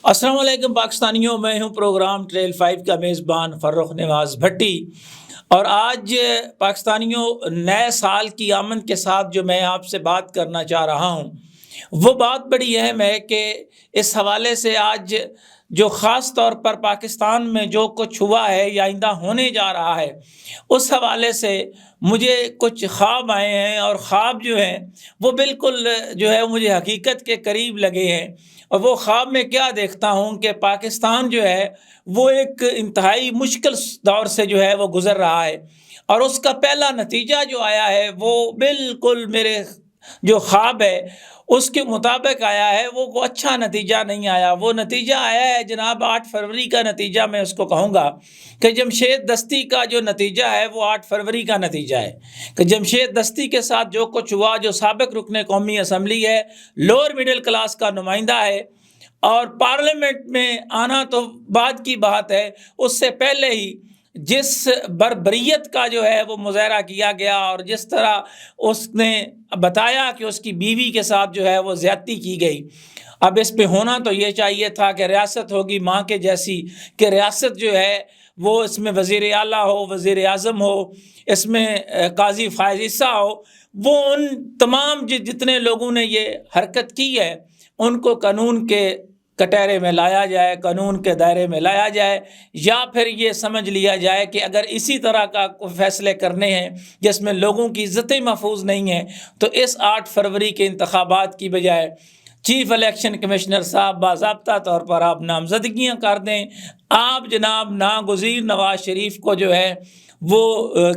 السلام علیکم پاکستانیوں، میں ہوں پروگرام ٹریل 5 کا میزبان فرخ نواز بھٹی، اور آج پاکستانیوں نئے سال کی آمد کے ساتھ جو میں آپ سے بات کرنا چاہ رہا ہوں وہ بات بڑی اہم ہے کہ اس حوالے سے آج جو خاص طور پر پاکستان میں جو کچھ ہوا ہے یا آئندہ ہونے جا رہا ہے اس حوالے سے مجھے کچھ خواب آئے ہیں، اور خواب جو ہیں وہ بالکل جو ہے مجھے حقیقت کے قریب لگے ہیں۔ اور وہ خواب میں کیا دیکھتا ہوں کہ پاکستان جو ہے وہ ایک انتہائی مشکل دور سے جو ہے وہ گزر رہا ہے، اور اس کا پہلا نتیجہ جو آیا ہے وہ بالکل میرے جو خواب ہے اس کے مطابق آیا ہے۔ وہ اچھا نتیجہ نہیں آیا، وہ نتیجہ آیا ہے جناب 8 فروری کا نتیجہ میں اس کو کہوں گا کہ جمشید دستی کا جو نتیجہ ہے وہ 8 فروری کا نتیجہ ہے کہ جمشید دستی کے ساتھ جو کچھ ہوا، جو سابق رکن قومی اسمبلی ہے، لوور مڈل کلاس کا نمائندہ ہے، اور پارلیمنٹ میں آنا تو بعد کی بات ہے، اس سے پہلے ہی جس بربریت کا جو ہے وہ مظاہرہ کیا گیا، اور جس طرح اس نے بتایا کہ اس کی بیوی کے ساتھ جو ہے وہ زیادتی کی گئی۔ اب اس پہ ہونا تو یہ چاہیے تھا کہ ریاست ہوگی ماں کے جیسی، کہ ریاست جو ہے وہ اس میں وزیر اعلیٰ ہو، وزیر اعظم ہو، اس میں قاضی فائز عیسیٰ ہو، وہ ان تمام جتنے لوگوں نے یہ حرکت کی ہے ان کو قانون کے کٹہرے میں لایا جائے، قانون کے دائرے میں لایا جائے، یا پھر یہ سمجھ لیا جائے کہ اگر اسی طرح کا فیصلے کرنے ہیں جس میں لوگوں کی عزتیں محفوظ نہیں ہیں تو اس 8 فروری کے انتخابات کی بجائے چیف الیکشن کمشنر صاحب باضابطہ طور پر آپ نامزدگیاں کر دیں، آپ جناب ناگزیر نواز شریف کو جو ہے وہ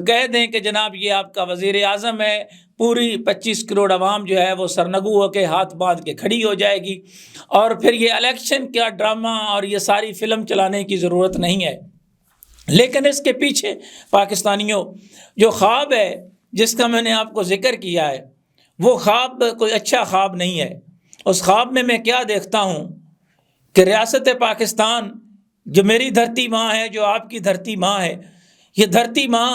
کہہ دیں کہ جناب یہ آپ کا وزیر اعظم ہے، پوری 25 کروڑ عوام جو ہے وہ سرنگو ہو کے ہاتھ باندھ کے کھڑی ہو جائے گی، اور پھر یہ الیکشن کا ڈرامہ اور یہ ساری فلم چلانے کی ضرورت نہیں ہے۔ لیکن اس کے پیچھے پاکستانیوں جو خواب ہے جس کا میں نے آپ کو ذکر کیا ہے وہ خواب کوئی اچھا خواب نہیں ہے۔ اس خواب میں کیا دیکھتا ہوں کہ ریاست پاکستان جو میری دھرتی ماں ہے، جو آپ کی دھرتی ماں ہے، یہ دھرتی ماں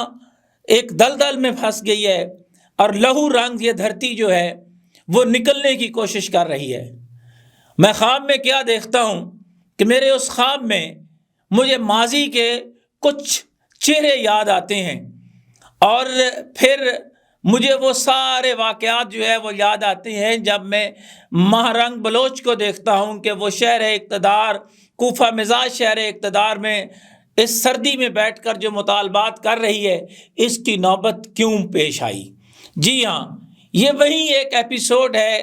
ایک دلدل میں پھنس گئی ہے، اور لہو رنگ یہ دھرتی جو ہے وہ نکلنے کی کوشش کر رہی ہے۔ میں خواب میں کیا دیکھتا ہوں کہ میرے اس خواب میں مجھے ماضی کے کچھ چہرے یاد آتے ہیں، اور پھر مجھے وہ سارے واقعات جو ہے وہ یاد آتے ہیں جب میں مہرنگ بلوچ کو دیکھتا ہوں کہ وہ شہر اقتدار، کوفہ مزاج شہر اقتدار میں اس سردی میں بیٹھ کر جو مطالبات کر رہی ہے، اس کی نوبت کیوں پیش آئی۔ جی ہاں، یہ وہی ایک ایپیسوڈ ہے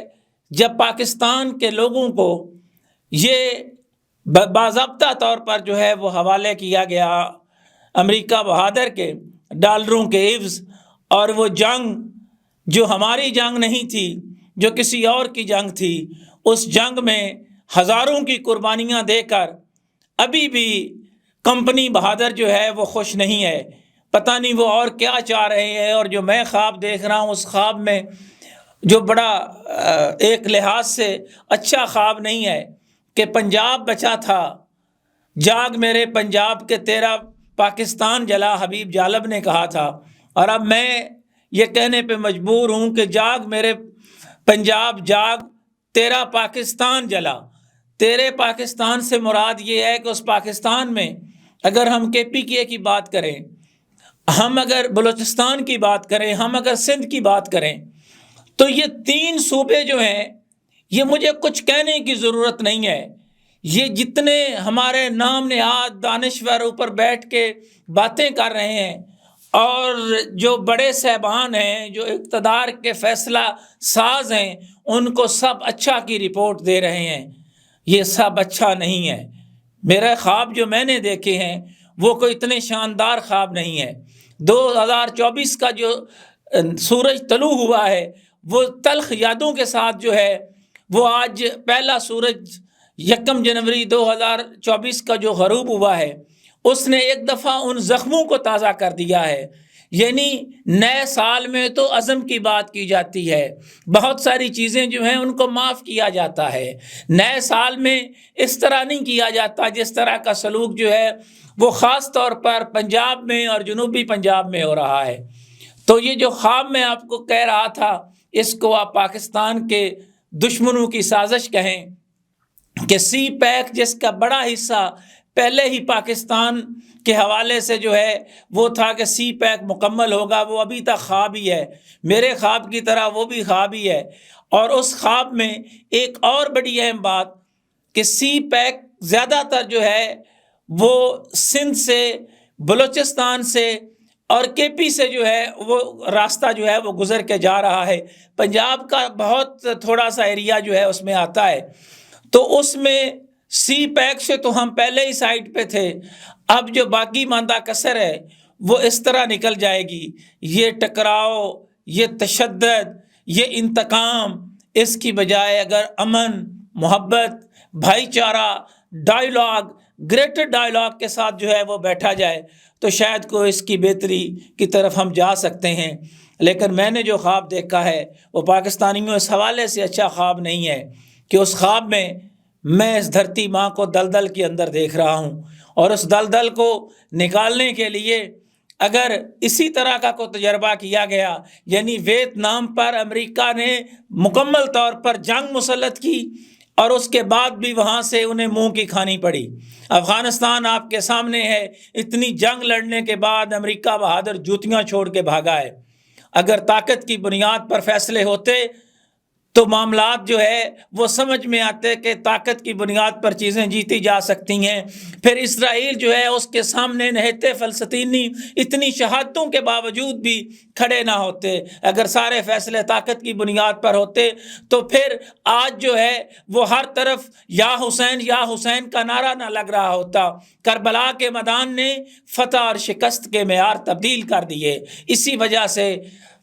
جب پاکستان کے لوگوں کو یہ باضابطہ طور پر جو ہے وہ حوالے کیا گیا امریکہ بہادر کے ڈالروں کے عوض، اور وہ جنگ جو ہماری جنگ نہیں تھی، جو کسی اور کی جنگ تھی، اس جنگ میں ہزاروں کی قربانیاں دے کر ابھی بھی کمپنی بہادر جو ہے وہ خوش نہیں ہے۔ پتہ نہیں وہ اور کیا چاہ رہے ہیں، اور جو میں خواب دیکھ رہا ہوں اس خواب میں جو بڑا ایک لحاظ سے اچھا خواب نہیں ہے کہ پنجاب بچا تھا، جاگ میرے پنجاب کے تیرا پاکستان جلا، حبیب جالب نے کہا تھا، اور اب میں یہ کہنے پہ مجبور ہوں کہ جاگ میرے پنجاب جاگ، تیرا پاکستان جلا۔ تیرے پاکستان سے مراد یہ ہے کہ اس پاکستان میں اگر ہم KPK کی بات کریں، ہم اگر بلوچستان کی بات کریں، ہم اگر سندھ کی بات کریں، تو یہ 3 صوبے جو ہیں یہ مجھے کچھ کہنے کی ضرورت نہیں ہے۔ یہ جتنے ہمارے نام نہاد دانشور اوپر بیٹھ کے باتیں کر رہے ہیں، اور جو بڑے صاحبان ہیں، جو اقتدار کے فیصلہ ساز ہیں، ان کو سب اچھا کی رپورٹ دے رہے ہیں، یہ سب اچھا نہیں ہے۔ میرے خواب جو میں نے دیکھے ہیں وہ کوئی اتنے شاندار خواب نہیں ہے۔ 2024 کا جو سورج طلوع ہوا ہے وہ تلخ یادوں کے ساتھ جو ہے وہ آج پہلا سورج 1 جنوری 2024 کا جو غروب ہوا ہے اس نے ایک دفعہ ان زخموں کو تازہ کر دیا ہے۔ یعنی نئے سال میں تو عزم کی بات کی جاتی ہے، بہت ساری چیزیں جو ہیں ان کو معاف کیا جاتا ہے، نئے سال میں اس طرح نہیں کیا جاتا جس طرح کا سلوک جو ہے وہ خاص طور پر پنجاب میں اور جنوبی پنجاب میں ہو رہا ہے۔ تو یہ جو خواب میں آپ کو کہہ رہا تھا اس کو آپ پاکستان کے دشمنوں کی سازش کہیں، کہ سی پیک جس کا بڑا حصہ پہلے ہی پاکستان کے حوالے سے جو ہے وہ تھا کہ سی پیک مکمل ہوگا، وہ ابھی تک خواب ہی ہے، میرے خواب کی طرح وہ بھی خواب ہی ہے۔ اور اس خواب میں ایک اور بڑی اہم بات کہ سی پیک زیادہ تر جو ہے وہ سندھ سے، بلوچستان سے اور کے پی سے جو ہے وہ راستہ جو ہے وہ گزر کے جا رہا ہے، پنجاب کا بہت تھوڑا سا ایریا جو ہے اس میں آتا ہے۔ تو اس میں سی پیک سے تو ہم پہلے ہی سائٹ پہ تھے، اب جو باقی ماندہ کسر ہے وہ اس طرح نکل جائے گی۔ یہ ٹکراؤ، یہ تشدد، یہ انتقام، اس کی بجائے اگر امن، محبت، بھائی چارہ، ڈائیلاگ، گریٹر ڈائیلاگ کے ساتھ جو ہے وہ بیٹھا جائے تو شاید کوئی اس کی بہتری کی طرف ہم جا سکتے ہیں۔ لیکن میں نے جو خواب دیکھا ہے وہ پاکستانیوں اس حوالے سے اچھا خواب نہیں ہے کہ اس خواب میں اس دھرتی ماں کو دلدل کے اندر دیکھ رہا ہوں، اور اس دلدل کو نکالنے کے لیے اگر اسی طرح کا کوئی تجربہ کیا گیا، یعنی ویتنام پر امریکہ نے مکمل طور پر جنگ مسلط کی اور اس کے بعد بھی وہاں سے انہیں منہ کی کھانی پڑی، افغانستان آپ کے سامنے ہے، اتنی جنگ لڑنے کے بعد امریکہ بہادر جوتیاں چھوڑ کے بھاگا ہے۔ اگر طاقت کی بنیاد پر فیصلے ہوتے تو معاملات جو ہے وہ سمجھ میں آتے کہ طاقت کی بنیاد پر چیزیں جیتی جا سکتی ہیں، پھر اسرائیل جو ہے اس کے سامنے نہتے فلسطینی اتنی شہادتوں کے باوجود بھی کھڑے نہ ہوتے۔ اگر سارے فیصلے طاقت کی بنیاد پر ہوتے تو پھر آج جو ہے وہ ہر طرف یا حسین کا نعرہ نہ لگ رہا ہوتا۔ کربلا کے میدان نے فتح اور شکست کے معیار تبدیل کر دیے، اسی وجہ سے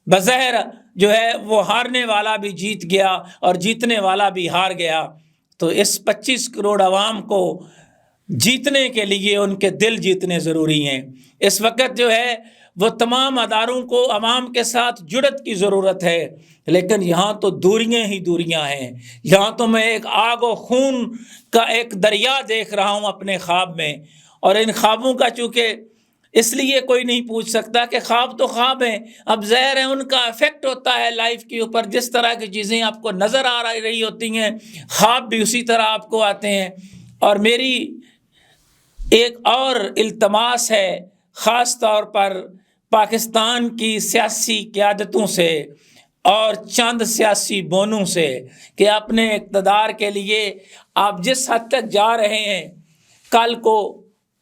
بظاہر جو ہے وہ ہارنے والا بھی جیت گیا اور جیتنے والا بھی ہار گیا۔ تو اس 25 کروڑ عوام کو جیتنے کے لیے ان کے دل جیتنے ضروری ہیں۔ اس وقت جو ہے وہ تمام اداروں کو عوام کے ساتھ جڑت کی ضرورت ہے، لیکن یہاں تو دوریاں ہی دوریاں ہیں۔ یہاں تو میں ایک آگ و خون کا ایک دریا دیکھ رہا ہوں اپنے خواب میں، اور ان خوابوں کا چونکہ اس لیے کوئی نہیں پوچھ سکتا کہ خواب تو خواب ہیں، اب ظاہر ہے ان کا افیکٹ ہوتا ہے لائف کے اوپر، جس طرح کی چیزیں آپ کو نظر آ رہی ہوتی ہیں خواب بھی اسی طرح آپ کو آتے ہیں۔ اور میری ایک اور التماس ہے خاص طور پر پاکستان کی سیاسی قیادتوں سے اور چند سیاسی بونوں سے کہ اپنے اقتدار کے لیے آپ جس حد تک جا رہے ہیں، کل کو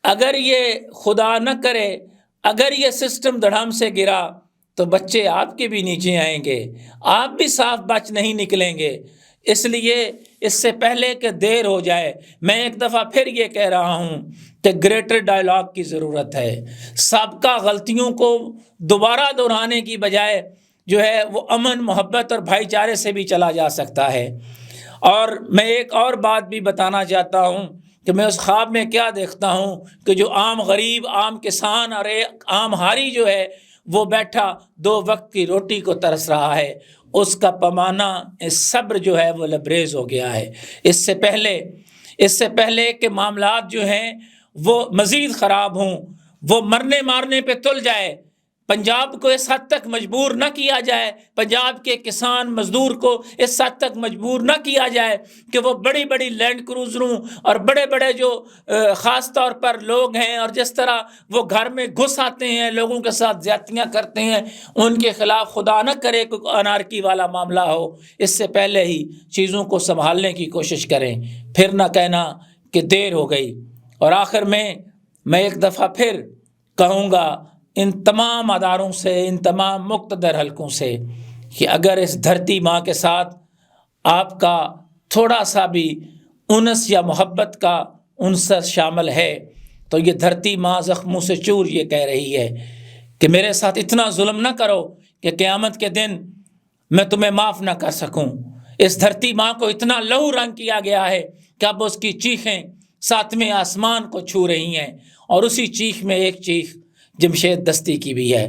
اگر یہ خدا نہ کرے اگر یہ سسٹم دھڑام سے گرا تو بچے آپ کے بھی نیچے آئیں گے، آپ بھی صاف بچ نہیں نکلیں گے۔ اس لیے اس سے پہلے کہ دیر ہو جائے میں ایک دفعہ پھر یہ کہہ رہا ہوں کہ گریٹر ڈائیلاگ کی ضرورت ہے۔ سابقہ غلطیوں کو دوبارہ دہرانے کی بجائے جو ہے وہ امن، محبت اور بھائی چارے سے بھی چلا جا سکتا ہے۔ اور میں ایک اور بات بھی بتانا چاہتا ہوں کہ میں اس خواب میں کیا دیکھتا ہوں کہ جو عام غریب، عام کسان اور ایک عام ہاری جو ہے وہ بیٹھا 2 وقت کی روٹی کو ترس رہا ہے، اس کا پیمانہ صبر جو ہے وہ لبریز ہو گیا ہے۔ اس سے پہلے کہ معاملات جو ہیں وہ مزید خراب ہوں، وہ مرنے مارنے پہ تل جائے، پنجاب کو اس حد تک مجبور نہ کیا جائے، پنجاب کے کسان مزدور کو اس حد تک مجبور نہ کیا جائے کہ وہ بڑی بڑی لینڈ کروزروں اور بڑے بڑے جو خاص طور پر لوگ ہیں اور جس طرح وہ گھر میں گھس آتے ہیں، لوگوں کے ساتھ زیادتیاں کرتے ہیں، ان کے خلاف خدا نہ کرے کوئی انارکی والا معاملہ ہو۔ اس سے پہلے ہی چیزوں کو سنبھالنے کی کوشش کریں، پھر نہ کہنا کہ دیر ہو گئی۔ اور آخر میں ایک دفعہ پھر کہوں گا ان تمام اداروں سے، ان تمام مقتدر حلقوں سے کہ اگر اس دھرتی ماں کے ساتھ آپ کا تھوڑا سا بھی انس یا محبت کا عنصر شامل ہے تو یہ دھرتی ماں زخموں سے چور یہ کہہ رہی ہے کہ میرے ساتھ اتنا ظلم نہ کرو کہ قیامت کے دن میں تمہیں معاف نہ کر سکوں۔ اس دھرتی ماں کو اتنا لہو رنگ کیا گیا ہے کہ اب اس کی چیخیں 7ویں آسمان کو چھو رہی ہیں، اور اسی چیخ میں ایک چیخ جمشید دستی کی بھی ہے۔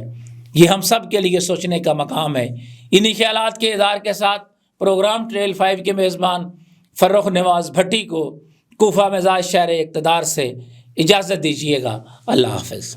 یہ ہم سب کے لیے سوچنے کا مقام ہے۔ انہی خیالات کے اظہار کے ساتھ پروگرام ٹریل 5 کے میزبان فرخ نواز بھٹی کو کوفہ مزاج شہر اقتدار سے اجازت دیجیے گا۔ اللہ حافظ۔